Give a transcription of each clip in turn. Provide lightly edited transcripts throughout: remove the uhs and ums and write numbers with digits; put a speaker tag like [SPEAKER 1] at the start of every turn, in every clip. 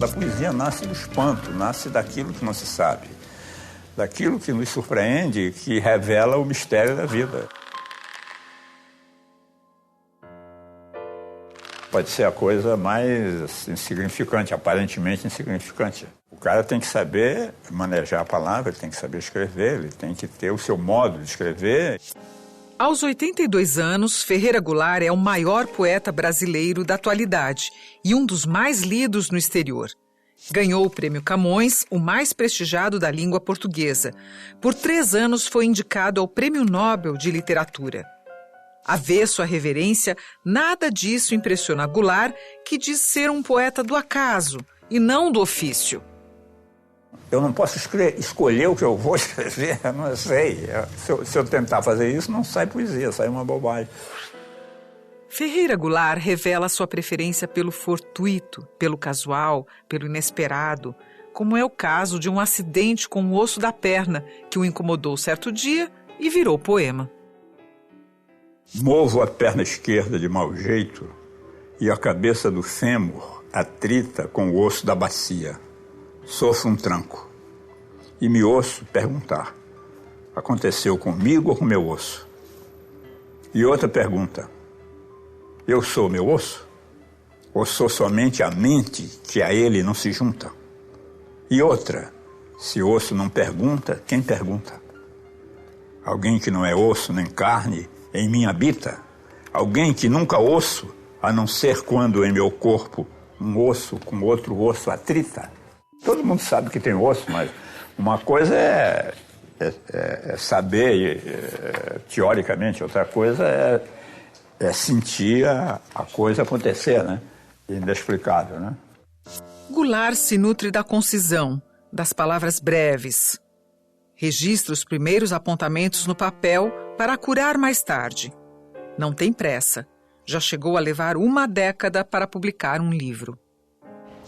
[SPEAKER 1] A poesia nasce do espanto, nasce daquilo que não se sabe, daquilo que nos surpreende, que revela o mistério da vida. Pode ser a coisa mais insignificante, aparentemente insignificante. O cara tem que saber manejar a palavra, ele tem que saber escrever, ele tem que ter o seu modo de escrever.
[SPEAKER 2] Aos 82 anos, Ferreira Goulart é o maior poeta brasileiro da atualidade e um dos mais lidos no exterior. Ganhou o Prêmio Camões, o mais prestigiado da língua portuguesa. Por 3 anos foi indicado ao Prêmio Nobel de Literatura. Avesso à reverência, nada disso impressiona Goulart, que diz ser um poeta do acaso e não do ofício.
[SPEAKER 1] Eu não posso escolher o que eu vou escrever, eu não sei. Se eu tentar fazer isso, não sai poesia, sai uma bobagem.
[SPEAKER 2] Ferreira Goulart revela sua preferência pelo fortuito, pelo casual, pelo inesperado, como é o caso de um acidente com o osso da perna que o incomodou certo dia e virou poema.
[SPEAKER 1] Movo a perna esquerda de mau jeito e a cabeça do fêmur atrita com o osso da bacia. Sofro um tranco e me ouço perguntar: aconteceu comigo ou com meu osso? E outra pergunta: eu sou meu osso? Ou sou somente a mente que a ele não se junta? E outra: se osso não pergunta, quem pergunta? Alguém que não é osso nem carne em mim habita? Alguém que nunca osso, a não ser quando em meu corpo um osso com outro osso atrita? Todo mundo sabe que tem osso, mas uma coisa é saber teoricamente, outra coisa é sentir a coisa acontecer, né? Inexplicável, né?
[SPEAKER 2] Goulart se nutre da concisão, das palavras breves. Registra os primeiros apontamentos no papel para curar mais tarde. Não tem pressa. Já chegou a levar 1 década para publicar um livro.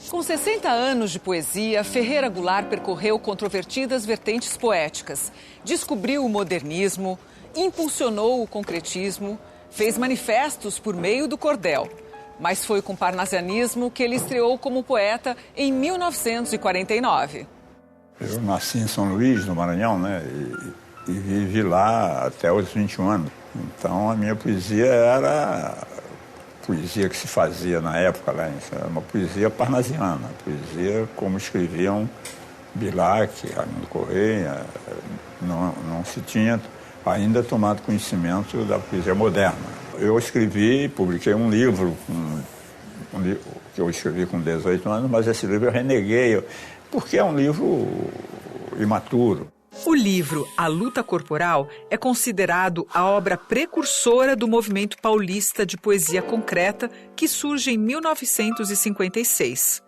[SPEAKER 2] Com 60 anos de poesia, Ferreira Goulart percorreu controvertidas vertentes poéticas, descobriu o modernismo, impulsionou o concretismo, fez manifestos por meio do cordel. Mas foi com o parnasianismo que ele estreou como poeta em 1949.
[SPEAKER 1] Eu nasci em São Luís, no Maranhão, né? E vivi lá até os 21 anos. Então a minha poesia era poesia que se fazia na época, né? Era uma poesia parnasiana, poesia como escreviam Bilac, Arlindo Correia. Não se tinha ainda tomado conhecimento da poesia moderna. Eu escrevi, publiquei um livro, que eu escrevi com 18 anos, mas esse livro eu reneguei, porque é um livro imaturo.
[SPEAKER 2] O livro A Luta Corporal é considerado a obra precursora do movimento paulista de poesia concreta que surge em 1956.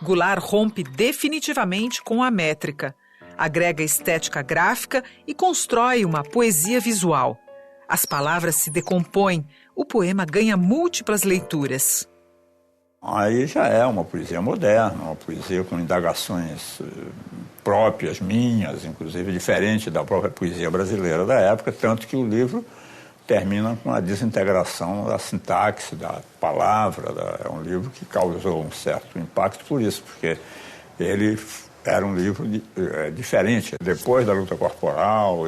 [SPEAKER 2] Goulart rompe definitivamente com a métrica, agrega estética gráfica e constrói uma poesia visual. As palavras se decompõem, o poema ganha múltiplas leituras.
[SPEAKER 1] Aí já é uma poesia moderna, uma poesia com indagações próprias, minhas, inclusive diferente da própria poesia brasileira da época, tanto que o livro termina com a desintegração da sintaxe, da palavra. É um livro que causou um certo impacto por isso, porque ele era um livro diferente. Depois da Luta Corporal,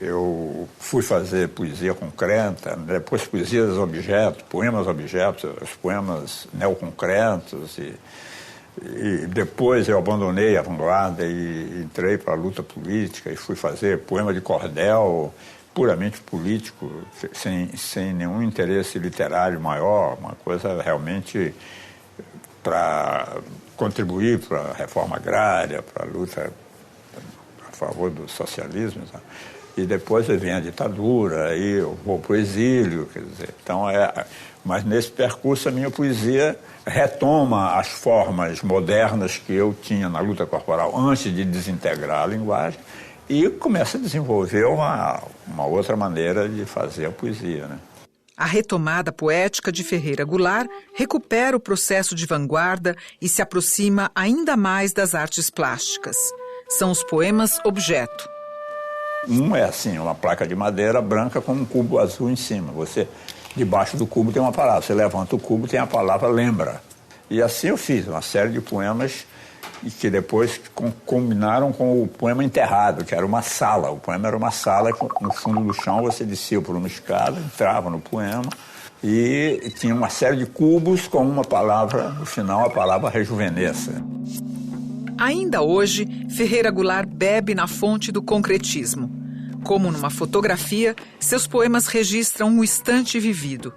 [SPEAKER 1] eu fui fazer poesia concreta, depois poesias objetos, poemas objetos, os poemas neoconcretos, e depois eu abandonei a vanguarda e entrei para a luta política e fui fazer poema de cordel, puramente político, sem nenhum interesse literário maior, uma coisa realmente para contribuir para a reforma agrária, para a luta a favor do socialismo, sabe? E depois vem a ditadura, aí eu vou para o exílio, quer dizer, então mas nesse percurso a minha poesia retoma as formas modernas que eu tinha na luta corporal antes de desintegrar a linguagem e começa a desenvolver uma outra maneira de fazer a poesia, né?
[SPEAKER 2] A retomada poética de Ferreira Goulart recupera o processo de vanguarda e se aproxima ainda mais das artes plásticas. São os poemas objeto.
[SPEAKER 1] Um é assim, uma placa de madeira branca com um cubo azul em cima. Debaixo do cubo tem uma palavra. Você levanta o cubo, tem a palavra lembra. E assim eu fiz uma série de poemas e que depois combinaram com o poema Enterrado, que era uma sala. O poema era uma sala que no fundo do chão você descia por uma escada, entrava no poema e tinha uma série de cubos com uma palavra, no final a palavra rejuvenesça.
[SPEAKER 2] Ainda hoje, Ferreira Goulart bebe na fonte do concretismo. Como numa fotografia, seus poemas registram um instante vivido.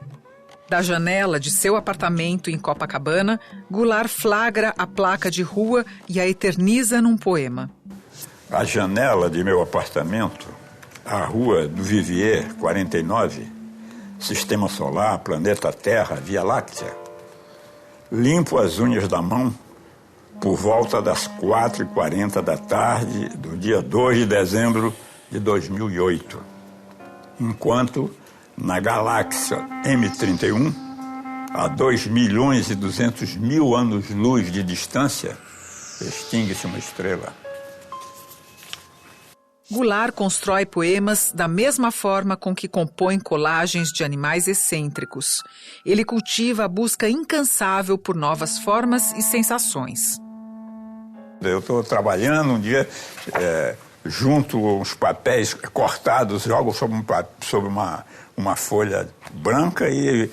[SPEAKER 2] Da janela de seu apartamento em Copacabana, Goulart flagra a placa de rua e a eterniza num poema.
[SPEAKER 1] A janela de meu apartamento, a rua do Vivier 49, Sistema Solar, Planeta Terra, Via Láctea. Limpo as unhas da mão por volta das 4h40 da tarde do dia 2 de dezembro de 2008, enquanto na galáxia M31, a 2.200.000 anos-luz de distância, extingue-se uma estrela.
[SPEAKER 2] Goulart constrói poemas da mesma forma com que compõe colagens de animais excêntricos. Ele cultiva a busca incansável por novas formas e sensações.
[SPEAKER 1] Eu estou trabalhando um dia, junto uns papéis cortados, jogo sobre uma folha branca e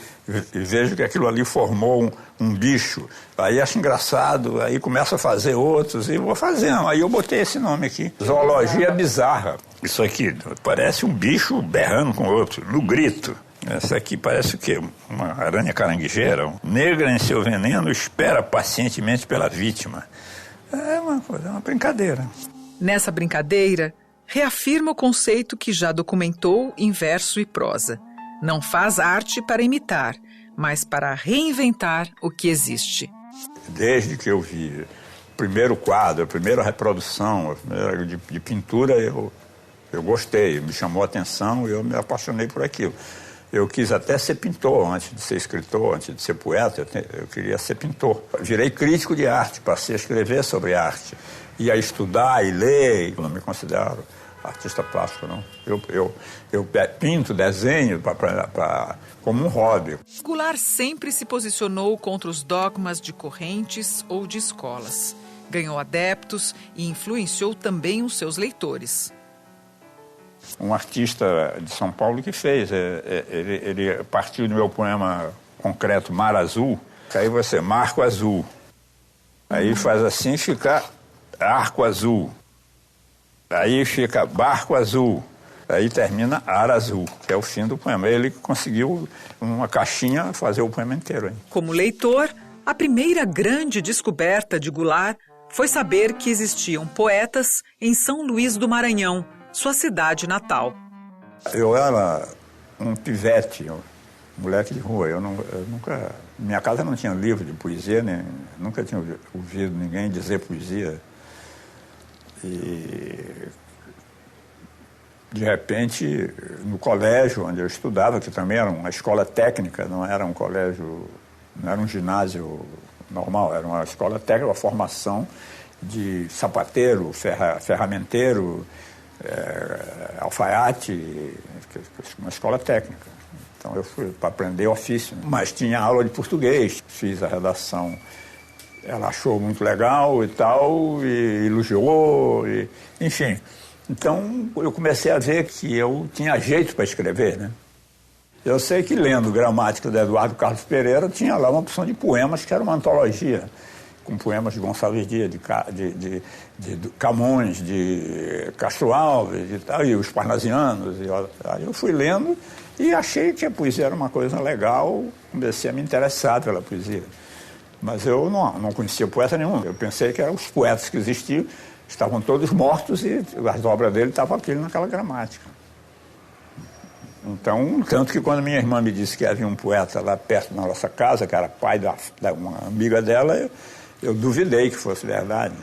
[SPEAKER 1] vejo que aquilo ali formou um bicho. Aí acho engraçado, aí começo a fazer outros e vou fazendo. Aí eu botei esse nome aqui, Zoologia Bizarra. Isso aqui parece um bicho berrando com outro, no grito. Essa aqui parece o quê? Uma aranha caranguejeira. Negra em seu veneno espera pacientemente pela vítima. É uma coisa, uma brincadeira.
[SPEAKER 2] Nessa brincadeira, reafirma o conceito que já documentou em verso e prosa. Não faz arte para imitar, mas para reinventar o que existe.
[SPEAKER 1] Desde que eu vi o primeiro quadro, a primeira reprodução de pintura, eu gostei, me chamou a atenção e eu me apaixonei por aquilo. Eu quis até ser pintor, antes de ser escritor, antes de ser poeta, eu queria ser pintor. Virei crítico de arte, passei a escrever sobre arte. Ia estudar e ler, eu não me considero artista plástico, não. Eu pinto, desenho como um hobby.
[SPEAKER 2] Goulart sempre se posicionou contra os dogmas de correntes ou de escolas. Ganhou adeptos e influenciou também os seus leitores.
[SPEAKER 1] Um artista de São Paulo que fez, ele partiu do meu poema concreto Mar Azul, aí você marco azul, aí faz assim, fica arco azul, aí fica barco azul, aí termina ar azul, que é o fim do poema. Ele conseguiu, uma caixinha, fazer o poema inteiro. Hein?
[SPEAKER 2] Como leitor, a primeira grande descoberta de Goulart foi saber que existiam poetas em São Luís do Maranhão, sua cidade natal.
[SPEAKER 1] Eu era um pivete, um moleque de rua. Eu nunca... Minha casa não tinha livro de poesia, nunca tinha ouvido ninguém dizer poesia. E, de repente, no colégio onde eu estudava, que também era uma escola técnica, não era um colégio, não era um ginásio normal, era uma escola técnica, uma formação de sapateiro, ferramenteiro, alfaiate, uma escola técnica. Então eu fui para aprender ofício, mas tinha aula de português, fiz a redação. Ela achou muito legal e tal, e elogiou, enfim. Então eu comecei a ver que eu tinha jeito para escrever, né? Eu sei que lendo Gramática de Eduardo Carlos Pereira tinha lá uma opção de poemas que era uma antologia, com poemas de Gonçalves Dias, de Camões, de Castro Alves e tal, e os Parnasianos. Aí eu fui lendo e achei que a poesia era uma coisa legal, comecei a me interessar pela poesia. Mas eu não conhecia poeta nenhum. Eu pensei que eram os poetas que existiam, estavam todos mortos e as obras dele estavam aquilo naquela gramática. Então, tanto que quando minha irmã me disse que havia um poeta lá perto da nossa casa, que era pai de uma amiga dela, eu duvidei que fosse verdade.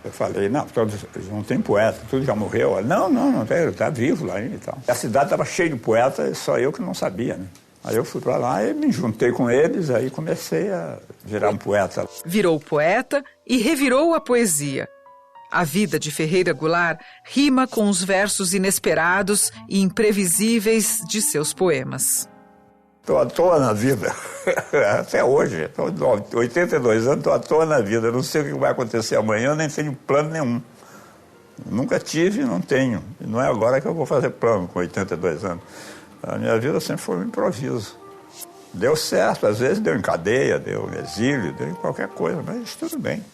[SPEAKER 1] Eu falei, não, todos não tem poeta, tudo já morreu. Ela, não tem, está vivo lá e tal. A cidade estava cheia de poetas, só eu que não sabia, né? Aí eu fui para lá e me juntei com eles, aí comecei a virar um poeta.
[SPEAKER 2] Virou poeta e revirou a poesia. A vida de Ferreira Goulart rima com os versos inesperados e imprevisíveis de seus poemas.
[SPEAKER 1] Estou à toa na vida. Até hoje. Estou 82 anos, estou à toa na vida. Não sei o que vai acontecer amanhã, nem tenho plano nenhum. Nunca tive e não tenho. E não é agora que eu vou fazer plano com 82 anos. A minha vida sempre foi um improviso. Deu certo, às vezes deu em cadeia, deu em exílio, deu em qualquer coisa, mas tudo bem.